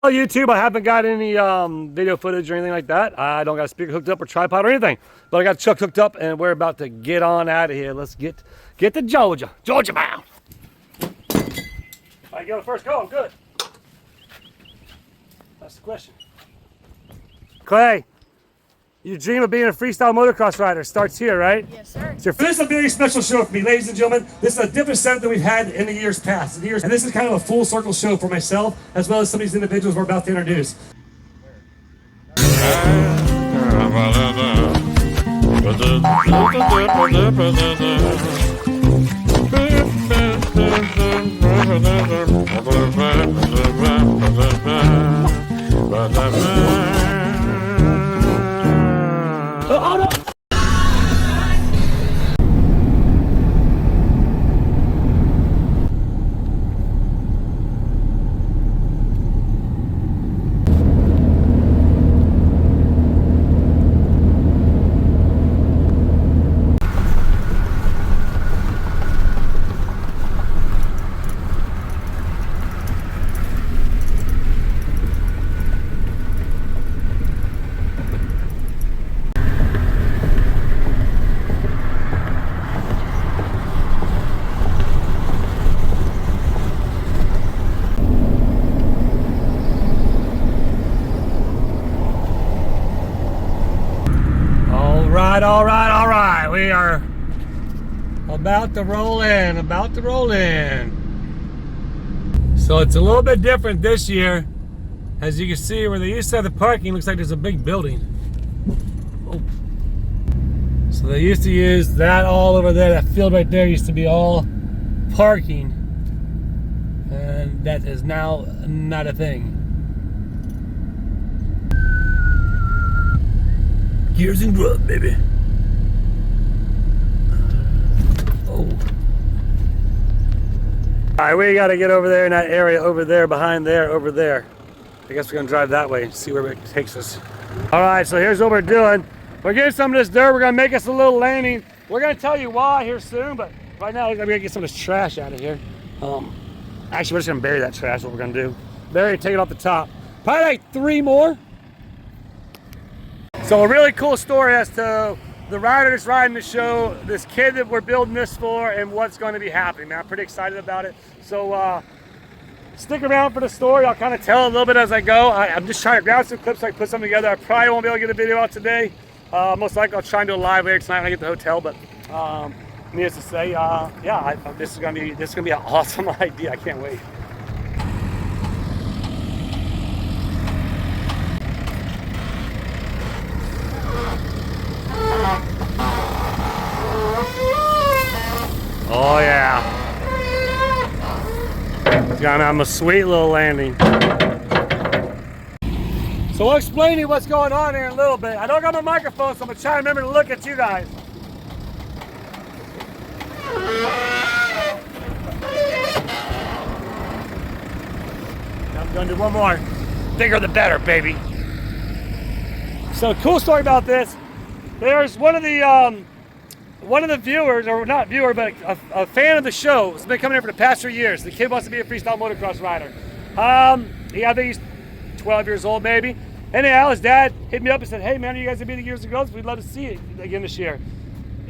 YouTube, I haven't got any video footage or anything like that. I don't got a speaker hooked up or tripod or anything, but I got the truck hooked up and we're about to get on out of here. Let's get to Georgia bound. All right, go first. Go. I'm good. That's the question. Clay, you dream of being a freestyle motocross rider. Starts here, right? Yes, sir. This is a very special show for me, ladies and gentlemen. This is a different setup than we've had in the years past. And this is kind of a full circle show for myself, as well as some of these individuals we're about to introduce. All right. We are about to roll in. So it's a little bit different this year. As you can see, where they used to have the parking, looks like there's a big building. Oh. So they used to use that all over there. That field right there used to be all parking. And that is now not a thing. Gears and grub, baby. Oh. Alright, we gotta get over there in that area over there, behind there, over there. I guess we're gonna drive that way and see where it takes us. Alright, so here's what we're doing. We're getting some of this dirt. We're gonna make us a little landing. We're gonna tell you why here soon, but right now we're gonna get some of this trash out of here. Actually, we're just gonna bury that trash, what we're gonna do. Bury it, take it off the top. Probably like 3 more. So a really cool story as to the rider that's riding the show, this kid that we're building this for, and what's going to be happening, man. I'm pretty excited about it. So stick around for the story. I'll kind of tell a little bit as I go. I'm just trying to grab some clips so I can put something together. I probably won't be able to get a video out today. Most likely I'll try and do a live later tonight when I get to the hotel. But needless to say, this is gonna be an awesome idea. I can't wait. Oh yeah. It's gonna have a sweet little landing. So I'll explain to you what's going on here in a little bit. I don't got my microphone, so I'm gonna try to remember to look at you guys. I'm gonna do one more. Bigger the better, baby. So cool story about this. There's one of the viewers, or not viewer, but a fan of the show, has been coming here for the past 3 years. The kid wants to be a freestyle motocross rider. I think he's 12 years old maybe. Anyhow, his dad hit me up and said, hey man, are you guys gonna be the Gears and Grubs? We'd love to see it again this year.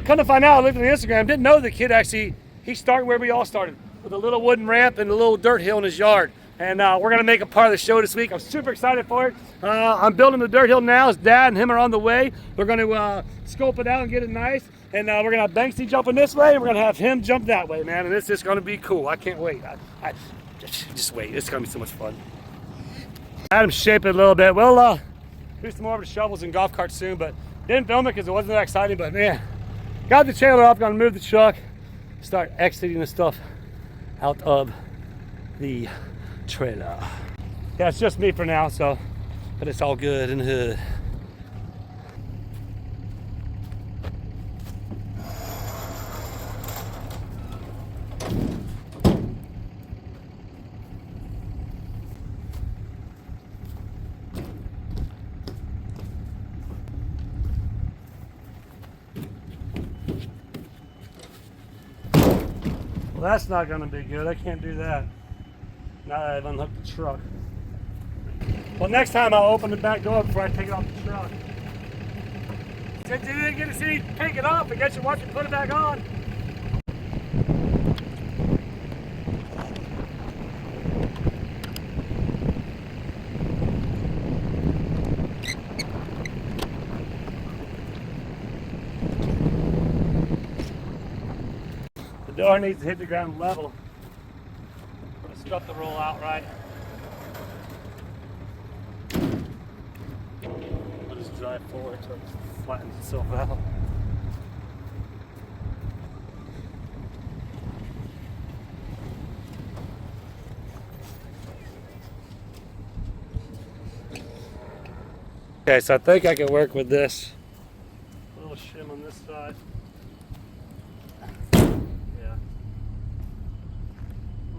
Come to find out, I looked at the Instagram, didn't know the kid actually, he started where we all started, with a little wooden ramp and a little dirt hill in his yard. And we're gonna make a part of the show this week. I'm super excited for it. I'm building the dirt hill now. His dad and him are on the way. We're gonna scope it out and get it nice. And we're gonna have Banksy jumping this way, and we're gonna have him jump that way, man. And it's just gonna be cool. I can't wait. I just wait. It's gonna be so much fun. I had him shape it a little bit. We'll do some more of the shovels and golf carts soon, but didn't film it because it wasn't that exciting. But man, got the trailer up. Gonna move the truck, start exiting the stuff out of the trailer. Yeah, it's just me for now, so, but it's all good in the hood. Well, that's not gonna be good. I can't do that. Now that I've unhooked the truck. Well, next time I'll open the back door before I take it off the truck. Since you didn't get to see me take it off, I guess you watch me put it back on. The door needs to hit the ground level for the stuff to roll out right. I'll just drive forward so it flattens itself out. Okay, so I think I can work with this. A little shim on this side. Yeah.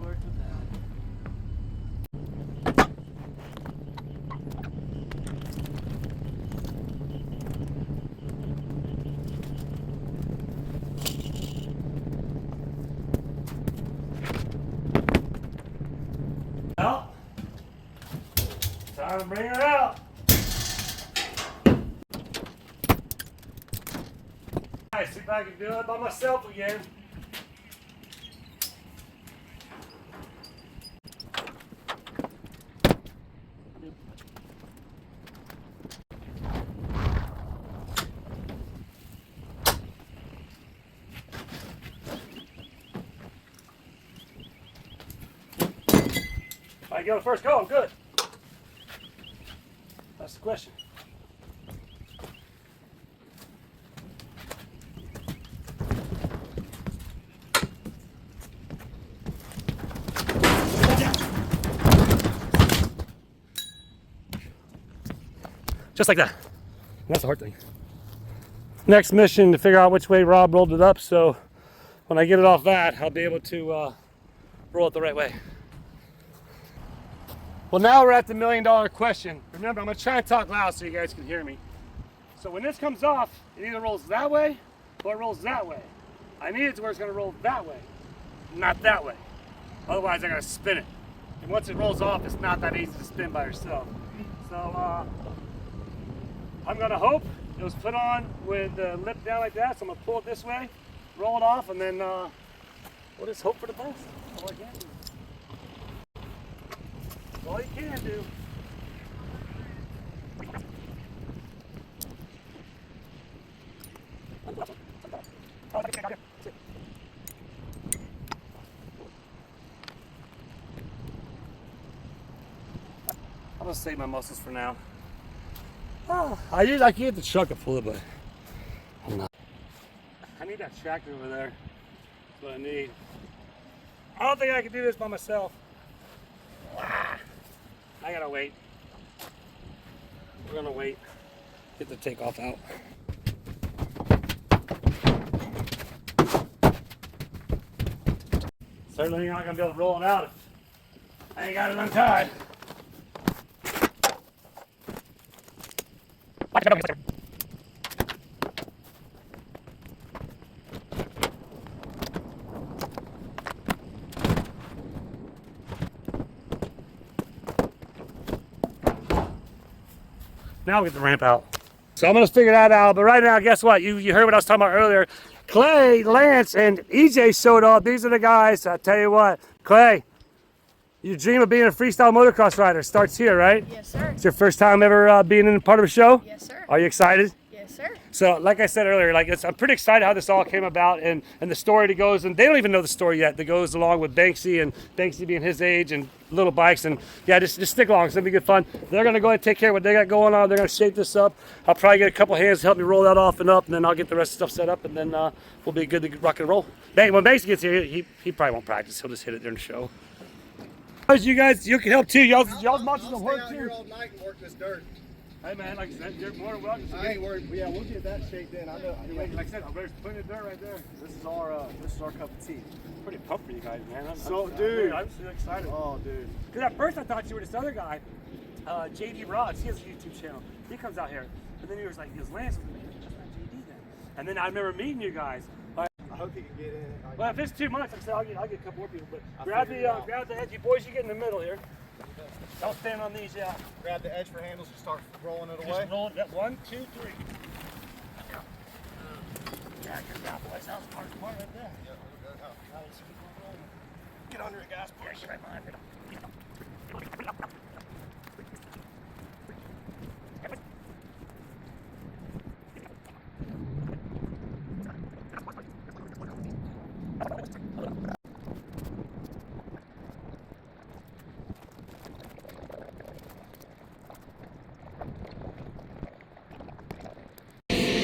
Work with that. Well, time to bring her out. Alright, see if I can do it by myself again. I go first go, I'm good. That's the question. Just like that. That's the hard thing. Next mission to figure out which way Rob rolled it up, so when I get it off that, I'll be able to roll it the right way. Well, now we're at the $1 million question. Remember, I'm going to try and talk loud so you guys can hear me. So when this comes off, it either rolls that way or it rolls that way. I need it to where it's going to roll that way, not that way. Otherwise, I got to spin it. And once it rolls off, it's not that easy to spin by yourself. So I'm going to hope it was put on with the lip down like that. So I'm going to pull it this way, roll it off, and then we'll just hope for the best. That's all I can do. That's all you can do. I'm gonna save my muscles for now. Oh, I can get the truck up full, but I'm not. I need that tractor over there. That's what I need. I don't think I can do this by myself. I gotta wait. We're gonna wait. Get the takeoff out. Certainly not gonna be able to roll it out if I ain't got it untied. Now we get the ramp out. So I'm gonna figure that out, but right now, guess what? You heard what I was talking about earlier. Clay, Lance, and EJ showed up. These are the guys. I tell you what, Clay, you dream of being a freestyle motocross rider. Starts here, right? Yes, sir. It's your first time ever being in part of a show? Yes, sir. Are you excited? Yes, sir. So, like I said earlier, I'm pretty excited how this all came about and the story that goes, and they don't even know the story yet, that goes along with Banksy and Banksy being his age and little bikes, and yeah, just stick along. It's gonna be good fun. They're gonna go ahead and take care of what they got going on. They're gonna shape this up. I'll probably get a couple hands to help me roll that off and up, and then I'll get the rest of the stuff set up, and then we'll be good to rock and roll. When Banksy gets here, he probably won't practice. He'll just hit it during the show. You guys, you can help too. Y'all's muscles will work too. Here all night and work this dirt. Hey man, like I said, you're more than welcome. I ain't worried. Yeah, we'll get that shaped in. I know. Like I said, there's plenty of dirt right there. This is our cup of tea. Pretty pumped for you guys, man. I'm so excited. Oh, dude. Because at first I thought you were this other guy, JD Rods. He has a YouTube channel. He comes out here, but then he was like, Lance, that's not JD then. And then I remember meeting you guys. I hope he can get in. Well, if it's too much, like I said, I'll get a couple more people. But grab the edge. You boys, you get in the middle here. Don't stand on these, yeah. Grab the edge for handles and start rolling it away. Just roll it. 1, 2, 3. Yeah, good job, boys. That was part right there. Yeah, good. Now let's keep on rolling. Get under the gas Yeah, push. get right behind it.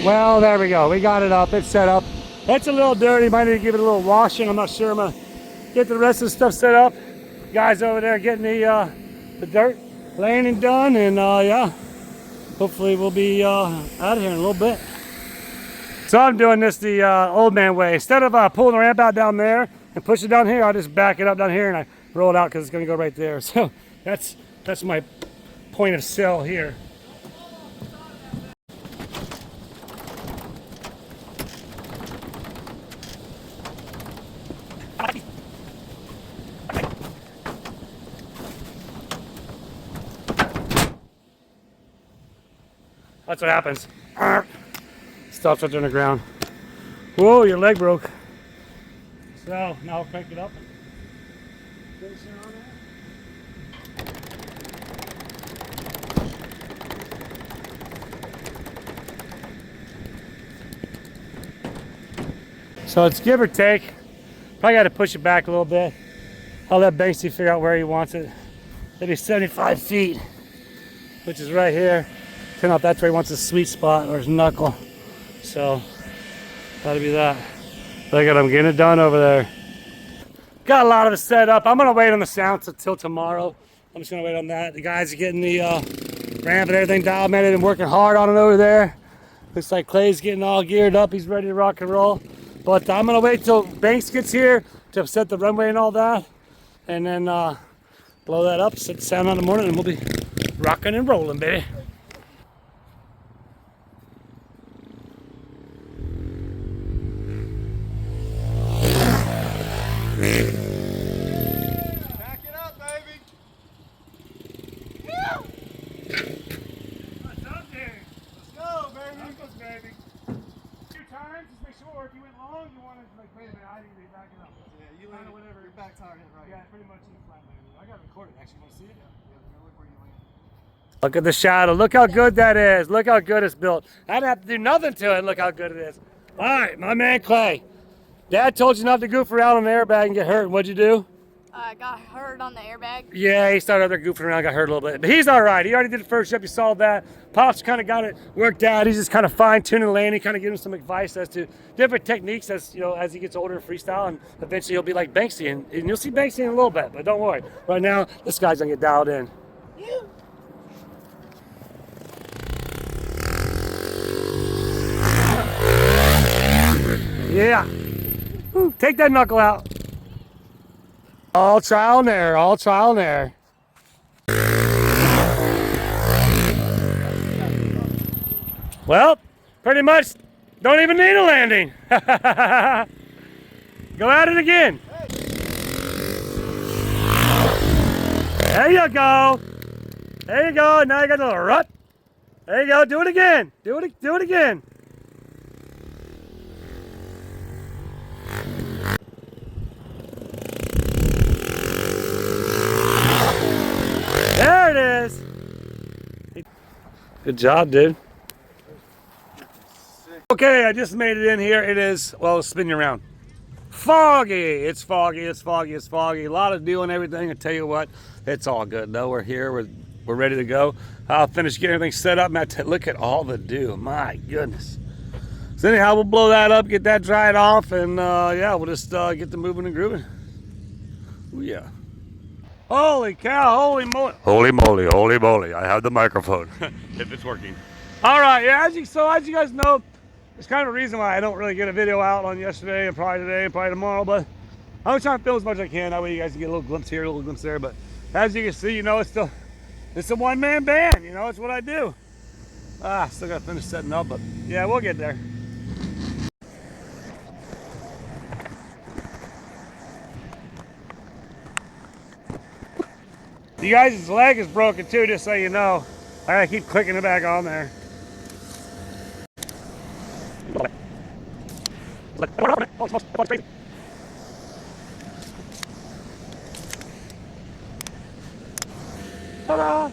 Well, there we go. We got it up. It's set up. It's a little dirty. Might need to give it a little washing. I'm not sure. I'm gonna get the rest of the stuff set up. Guys over there getting the dirt landing done, and yeah, hopefully we'll be out of here in a little bit. So I'm doing this the old man way. Instead of pulling the ramp out down there and push it down here, I just back it up down here and I roll it out because it's gonna go right there. So that's my point of sale here. That's what happens. Stops right there on the ground. Whoa, your leg broke. So now I'll crank it up. Finish it on there. So it's give or take. Probably got to push it back a little bit. I'll let Banksy figure out where he wants it. Maybe 75 feet, which is right here. Turn out that's where he wants his sweet spot or his knuckle. So that'll be that. Look at him getting it done over there. Got a lot of it set up. I'm gonna wait on the sounds until tomorrow. I'm just gonna wait on that. The guys are getting the ramp and everything documented and working hard on it over there. Looks like Clay's getting all geared up. He's ready to rock and roll. But I'm gonna wait till Banks gets here to set the runway and all that, and then blow that up, set the sound on the morning, and we'll be rocking and rolling, baby. Back it up, baby. What's up, dude? Let's go, baby. Knuckles, baby. 2 times, just make sure if you went long, you wanted to like, wait a minute, I need to back it up. Yeah, you Kinda landed. whatever. Your back tire hit right. Yeah, pretty much in flat landing. I got it recorded, actually. Want to see it? Yeah, look where you landed. Look at the shadow. Look how good that is. Look how good it's built. I didn't have to do nothing to it. Look how good it is. All right, my man Clay. Dad told you not to goof around on the airbag and get hurt. What'd you do? I got hurt on the airbag. Yeah, he started out there goofing around, got hurt a little bit. But he's all right. He already did the first step. You saw that. Pops kind of got it worked out. He's just kind of fine-tuning the landing, kind of giving him some advice as to different techniques as, you know, as he gets older in freestyle. And eventually he'll be like Banksy. And you'll see Banksy in a little bit. But don't worry. Right now, this guy's going to get dialed in. Yeah. Woo, take that knuckle out. All trial and error, all trial and error. Well, pretty much don't even need a landing. Go at it again. There you go. There you go. Now you got a little rut. There you go. Do it again. Do it again. There it is. Good job, dude. Okay, I just made it in here. It is, well, spin you around. Foggy. It's foggy. It's foggy. It's foggy. A lot of dew and everything. I tell you what, it's all good though. We're here. We're ready to go. I'll finish getting everything set up. Matt, look at all the dew. My goodness. So anyhow, we'll blow that up, get that dried off, and yeah, we'll just get the moving and grooving. Ooh, yeah. Holy cow, holy moly. Holy moly, holy moly. I have the microphone, if it's working. All right, yeah, as you guys know, it's kind of a reason why I don't really get a video out on yesterday and probably today and probably tomorrow, but I'm trying to film as much as I can. That way you guys can get a little glimpse here, a little glimpse there. But as you can see, you know, it's a one-man band, you know, it's what I do. Still gotta finish setting up, but yeah, we'll get there. You guys' leg is broken too, just so you know. I gotta keep clicking it back on there. Ta-da!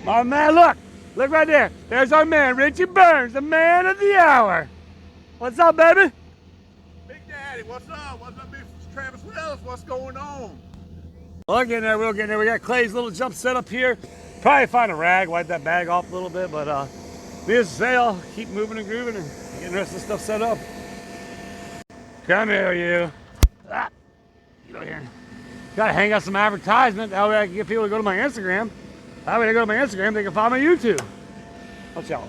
My man, look right there. There's our man, Richie Burns, the man of the hour. What's up, baby? Big Daddy, what's up? What's up, Big Travis Willis? What's going on? We'll get in there, we'll get in there. We got Clay's little jump set up here. Probably find a rag, wipe that bag off a little bit, but needless to say, I'll keep moving and grooving and getting the rest of the stuff set up. Come here, you. Ah, get over here. Gotta hang out some advertisement. That way I can get people to go to my Instagram. That way they go to my Instagram, they can find my YouTube. Watch out.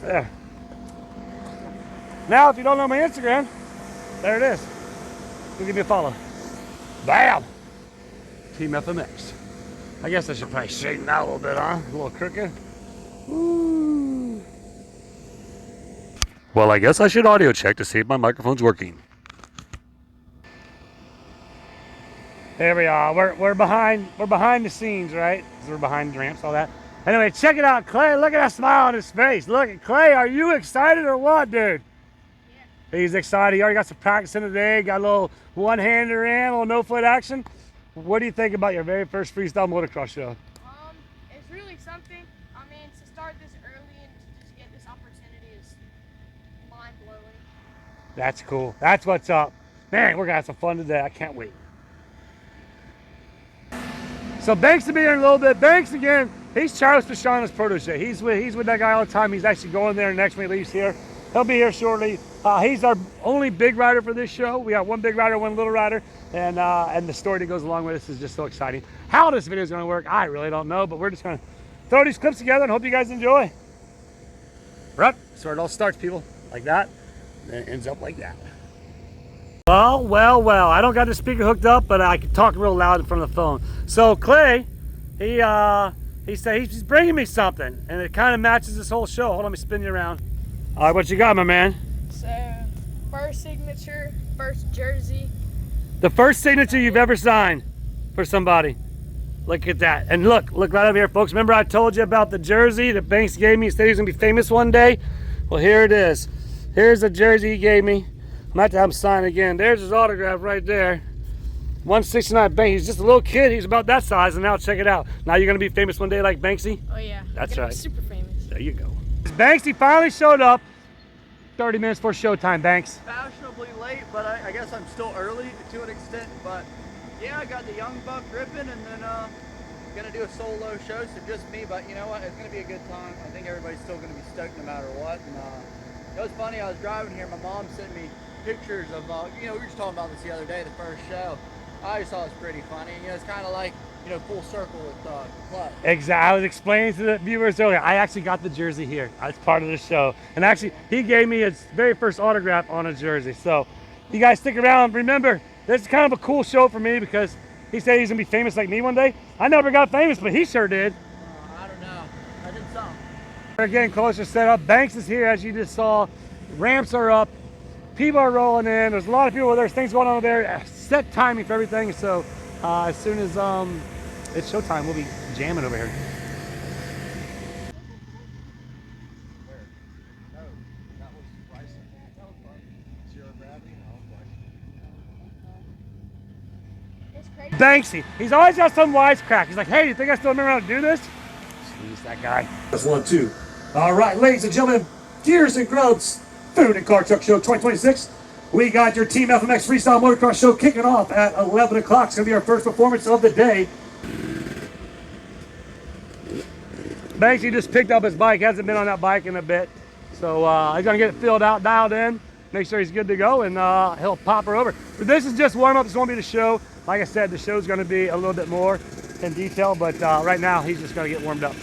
There. Now, if you don't know my Instagram, there it is. You give me a follow. Bam! Team FMX. I guess I should probably straighten that a little bit, huh? A little crooked. Ooh. Well, I guess I should audio check to see if my microphone's working. There we are. We're behind the scenes, right? We're behind the ramps, all that. Anyway, check it out, Clay. Look at that smile on his face. Look at Clay. Are you excited or what, dude? Yeah. He's excited. He already got some practice in today. Got a little one-hander in, a little no-foot action. What do you think about your very first freestyle motocross show? It's really something. I mean, to start this early and to just get this opportunity is mind-blowing. That's cool. That's what's up. Man, we're gonna have some fun today. I can't wait. So Banks will be here in a little bit. Banks again. He's Charles Pashana's protege. He's with that guy all the time. He's actually going there next when he leaves here. He'll be here shortly. He's our only big rider for this show. We got one big rider, one little rider, and the story that goes along with this is just so exciting. How this video is going to work, I really don't know, but we're just going to throw these clips together and hope you guys enjoy. Right, so it all starts, people, like that, and then it ends up like that. Well. I don't got the speaker hooked up, but I can talk real loud in front of the phone. So Clay, he said he's bringing me something, and it kind of matches this whole show. Hold on, let me spin you around. All right, what you got, my man? So, first signature, first jersey. The first signature you've ever signed for somebody. Look at that. And look right over here, folks. Remember I told you about the jersey that Banks gave me? He said he was going to be famous one day. Well, here it is. Here's the jersey he gave me. I'm going to have him sign again. There's his autograph right there. 169 Banks. He's just a little kid. He's about that size. And now check it out. Now you're going to be famous one day like Banksy? Oh, yeah. That's right. Super famous. There you go. Banksy finally showed up 30 minutes before showtime, Banks. Fashionably late, but I guess I'm still early to an extent. But yeah, I got the young buck ripping, and then gonna do a solo show, so just me. But you know what? It's gonna be a good time. I think everybody's still gonna be stoked no matter what. And it was funny. I was driving here. My mom sent me pictures of we were just talking about this the other day, the first show. I just thought it was pretty funny. You know, it's kind of like, you know, full circle with Club. Exactly. I was explaining to the viewers earlier, I actually got the jersey here. It's part of the show. And actually, he gave me his very first autograph on a jersey. So, you guys stick around. Remember, this is kind of a cool show for me because he said he's going to be famous like me one day. I never got famous, but he sure did. I don't know. I did something. We're getting closer set up. Banks is here, as you just saw. Ramps are up. People are rolling in. There's a lot of people. There's things going on over there. Set timing for everything. So, as soon as it's showtime, we'll be jamming over here. Banksy, he's always got some wisecrack. He's like, hey, you think I still remember how to do this? Jeez, that guy. That's 1, 2. All right, ladies and gentlemen, Gears and Grubs Food and Car Truck Show 2026. We got your Team FMX Freestyle Motocross Show kicking off at 11 o'clock. It's going to be our first performance of the day. Banksy just picked up his bike. Hasn't been on that bike in a bit. So he's going to get it filled out, dialed in, make sure he's good to go, and he'll pop her over. But this is just warm-up. This won't be the show. Like I said, the show's going to be a little bit more in detail, but right now he's just going to get warmed up.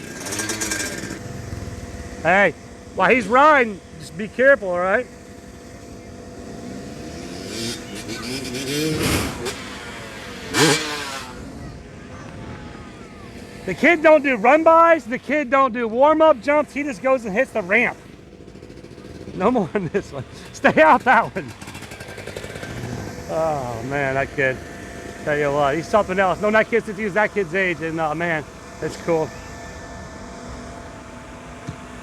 Hey, while he's riding, just be careful, all right? The kid don't do run-bys. The kid don't do warm-up jumps. He just goes and hits the ramp. No more on this one. Stay out that one. Oh, man, that kid. Tell you what, he's something else. No, that kid since he was that kid's age, and man, it's cool.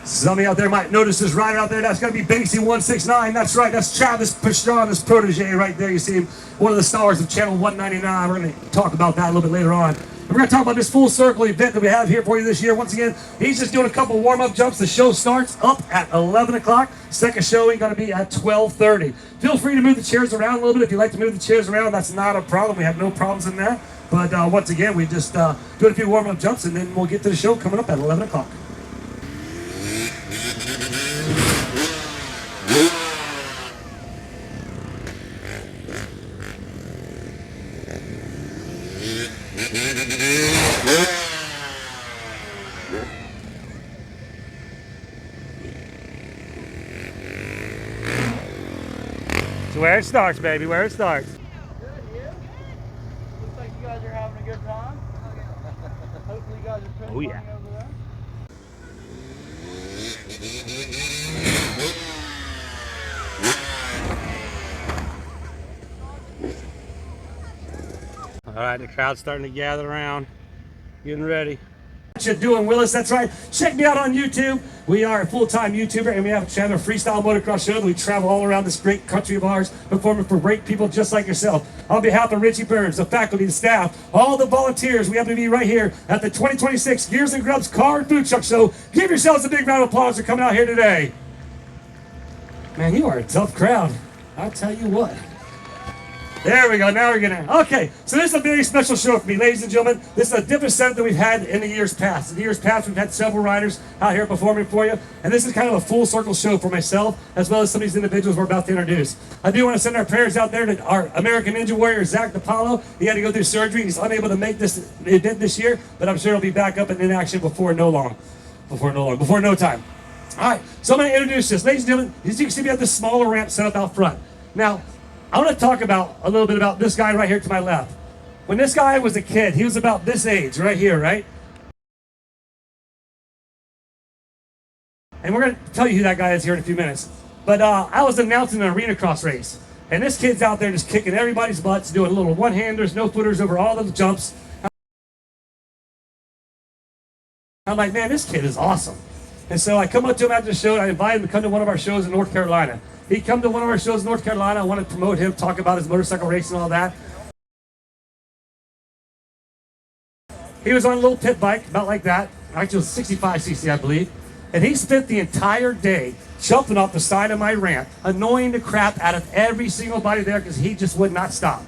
Somebody out there might notice this rider out there. That's going to be Banksy 169. That's right. That's Travis Pastrana's protege right there. You see him, one of the stars of Channel 199. We're going to talk about that a little bit later on. And we're going to talk about this full circle event that we have here for you this year. Once again, he's just doing a couple warm-up jumps. The show starts up at 11 o'clock. Second showing going to be at 12:30. Feel free to move the chairs around a little bit. If you like to move the chairs around, that's not a problem. We have no problems in that. But once again, we just do a few warm-up jumps, and then we'll get to the show coming up at 11 o'clock. So where it starts, baby, where it starts. Good, you? Looks like you guys are having a good time. Hopefully you guys are pretty funny over there. All right, the crowd's starting to gather around, getting ready. WhatchaDoingWillis, that's right. Check me out on YouTube. We are a full-time YouTuber, and we have a channel, Freestyle Motocross Show. We travel all around this great country of ours, performing for great people just like yourself. On behalf of Richie Burns, the faculty, the staff, all the volunteers, we happen to be right here at the 2026 Gears and Grubs Car and Food Truck Show. Give yourselves a big round of applause for coming out here today. Man, you are a tough crowd. I'll tell you what. There we go, now we're getting there. Okay, so this is a very special show for me, ladies and gentlemen. This is a different setup than we've had in the years past. In the years past, we've had several riders out here performing for you, and this is kind of a full circle show for myself, as well as some of these individuals we're about to introduce. I do want to send our prayers out there to our American Ninja Warrior, Zach DiPaolo. He had to go through surgery. He's unable to make this event this year, but I'm sure he'll be back up and in action before no time. All right, so I'm going to introduce this. Ladies and gentlemen, as you can see, we have this smaller ramp set up out front. Now, I want to talk about a little bit about this guy right here to my left. When this guy was a kid, he was about this age right here, right? And we're going to tell you who that guy is here in a few minutes. But I was announcing an arena cross race. And this kid's out there just kicking everybody's butts, doing little one-handers, no-footers over all of the jumps. I'm like, man, this kid is awesome. And so I come up to him after the show, and I invite him to come to one of our shows in North Carolina. He come to one of our shows in North Carolina. I want to promote him, talk about his motorcycle race and all that. He was on a little pit bike, about like that. Actually, it was 65cc, I believe. And he spent the entire day jumping off the side of my ramp, annoying the crap out of every single body there because he just would not stop.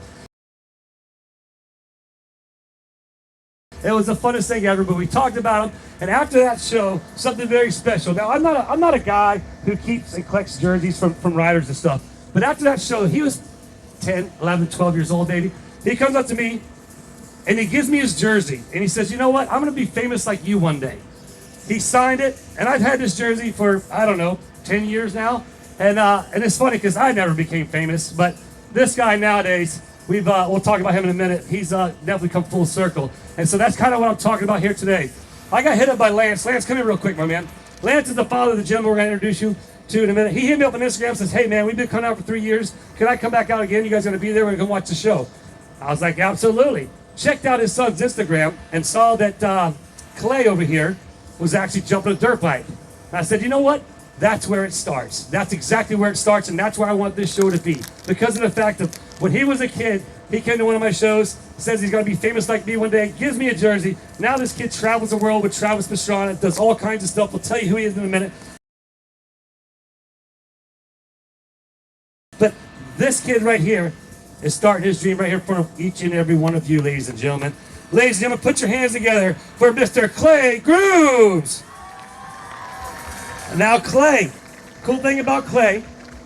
It was the funnest thing ever, but we talked about him. And after that show, something very special. Now, I'm not a guy who keeps and collects jerseys from riders and stuff. But after that show, he was 10, 11, 12 years old, maybe. He comes up to me, and he gives me his jersey. And he says, you know what? I'm going to be famous like you one day. He signed it, and I've had this jersey for, I don't know, 10 years now. And it's funny because I never became famous. But this guy nowadays, we'll talk about him in a minute. He's definitely come full circle. And so that's kind of what I'm talking about here today. I got hit up by Lance. Lance, come here real quick, my man. Lance is the father of the gentleman we're going to introduce you to in a minute. He hit me up on Instagram and says, hey, man, we've been coming out for 3 years. Can I come back out again? You guys going to be there? We're going to come watch the show. I was like, absolutely. Checked out his son's Instagram and saw that Clay over here was actually jumping a dirt bike. And I said, you know what? That's where it starts. That's exactly where it starts, and that's where I want this show to be. Because of the fact that when he was a kid, he came to one of my shows, says he's going to be famous like me one day, gives me a jersey. Now this kid travels the world with Travis Pastrana, does all kinds of stuff. We'll tell you who he is in a minute. But this kid right here is starting his dream right here in front of each and every one of you, ladies and gentlemen. Ladies and gentlemen, put your hands together for Mr. Clay Grooves. And now Clay, cool thing about Clay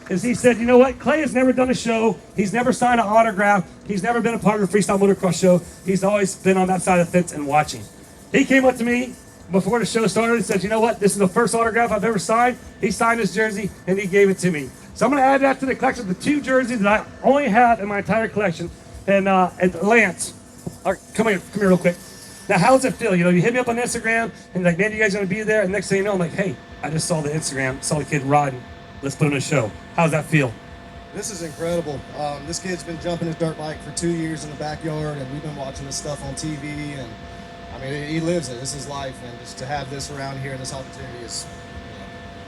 is he said, you know what, Clay has never done a show, he's never signed an autograph, he's never been a part of a freestyle motocross show, he's always been on that side of the fence and watching. He came up to me before the show started and said, you know what, this is the first autograph I've ever signed. He signed his jersey and he gave it to me. So I'm going to add that to the collection, the 2 jerseys that I only have in my entire collection. And Lance, come here real quick. Now, how does it feel? You know, you hit me up on Instagram and like, man, you guys gonna be there? And next thing you know, I'm like, hey, I just saw the Instagram, saw the kid riding. Let's put on a show. How does that feel? This is incredible. This kid's been jumping his dirt bike for 2 years in the backyard, and we've been watching this stuff on TV, and I mean, he lives it. This is life, and just to have this around here and this opportunity is,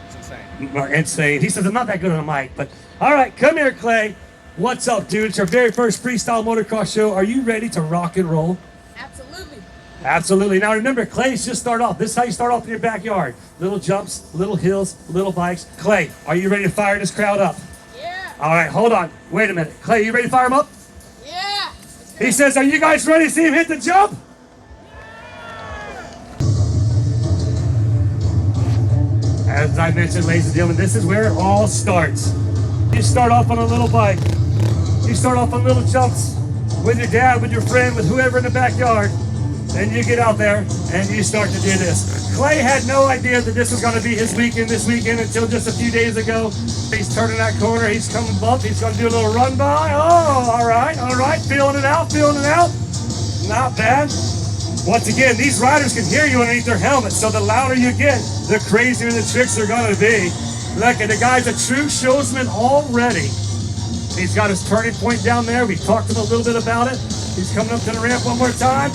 it's insane. Insane. He says, I'm not that good on a mic, but all right, come here, Clay. What's up, dude? It's our very first freestyle motocross show. Are you ready to rock and roll? Absolutely. Absolutely. Now remember, Clay's just start off. This is how you start off in your backyard. Little jumps, little hills, little bikes. Clay, are you ready to fire this crowd up? Yeah. All right, hold on. Wait a minute. Clay, you ready to fire him up? Yeah. He says, are you guys ready to see him hit the jump? As I mentioned, ladies and gentlemen, this is where it all starts. You start off on a little bike. You start off on little jumps with your dad, with your friend, with whoever in the backyard. Then you get out there and you start to do this. Clay had no idea that this was going to be his weekend this weekend until just a few days ago. He's turning that corner. He's coming bump. He's going to do a little run by. Oh, all right. Feeling it out, Not bad. Once again, these riders can hear you underneath their helmets, so the louder you get, the crazier the tricks are going to be. Look at the guy's a true showsman already. He's got his turning point down there. We talked to him a little bit about it. He's coming up to the ramp one more time.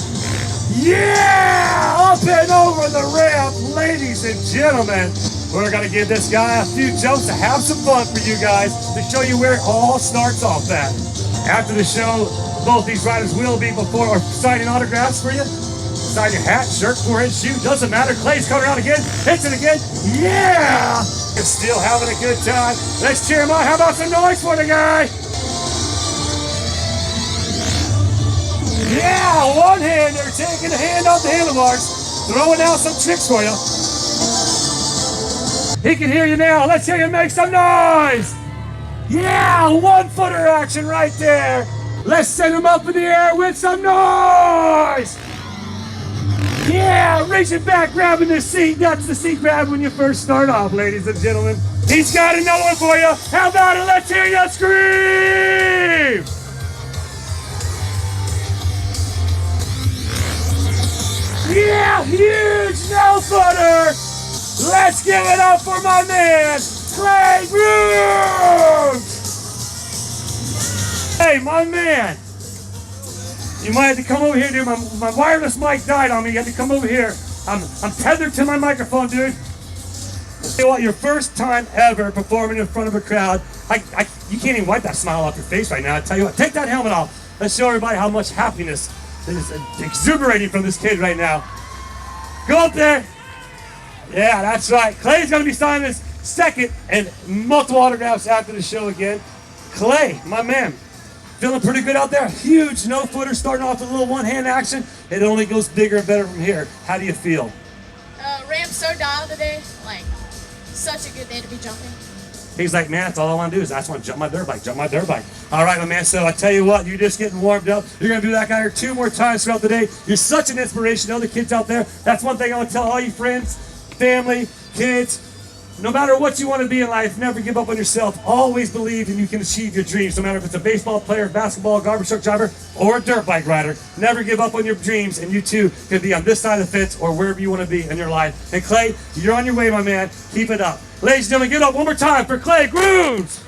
Yeah! Up and over the ramp, ladies and gentlemen. We're going to give this guy a few jumps to have some fun for you guys, to show you where it all starts off at. After the show, both these riders will be before signing autographs for you. Sign your hat, shirt, forehead, shoe, doesn't matter. Clay's coming around again, hits it again. Yeah! He's still having a good time. Let's cheer him on. How about some noise for the guy? Yeah, one hand, they're taking the hand off the handlebars, throwing out some tricks for you. He can hear you now. Let's hear you make some noise. Yeah, 1-footer action right there. Let's send him up in the air with some noise. Yeah, reaching back, grabbing the seat. That's the seat grab when you first start off, ladies and gentlemen. He's got another one for you. How about it? Let's hear you scream. Yeah, huge no-footer. Let's give it up for my man, Clay Grooms. Hey, my man. You might have to come over here, dude. My wireless mic died on me. You have to come over here. I'm tethered to my microphone, dude. Tell you what, your first time ever performing in front of a crowd. You can't even wipe that smile off your face right now. I tell you what, take that helmet off. Let's show everybody how much happiness is exuberating from this kid right now. Go up there. Yeah, that's right. Clay's going to be signing his second and multiple autographs after the show again. Clay, my man, feeling pretty good out there? Huge no-footer starting off with a little one-hand action. It only goes bigger and better from here. How do you feel? Ramp's so dialed today. Like, such a good day to be jumping. He's like, man, that's all I want to do is I just want to jump my dirt bike. All right, my man, so I tell you what, you're just getting warmed up. You're going to do that guy here 2 more times throughout the day. You're such an inspiration to other kids out there. That's one thing I want to tell all you friends, family, kids. No matter what you want to be in life, never give up on yourself. Always believe and you can achieve your dreams. No matter if it's a baseball player, basketball, garbage truck driver, or a dirt bike rider. Never give up on your dreams, and you too can be on this side of the fence or wherever you want to be in your life. And Clay, you're on your way, my man. Keep it up. Ladies and gentlemen, give it up one more time for Clay Grooms.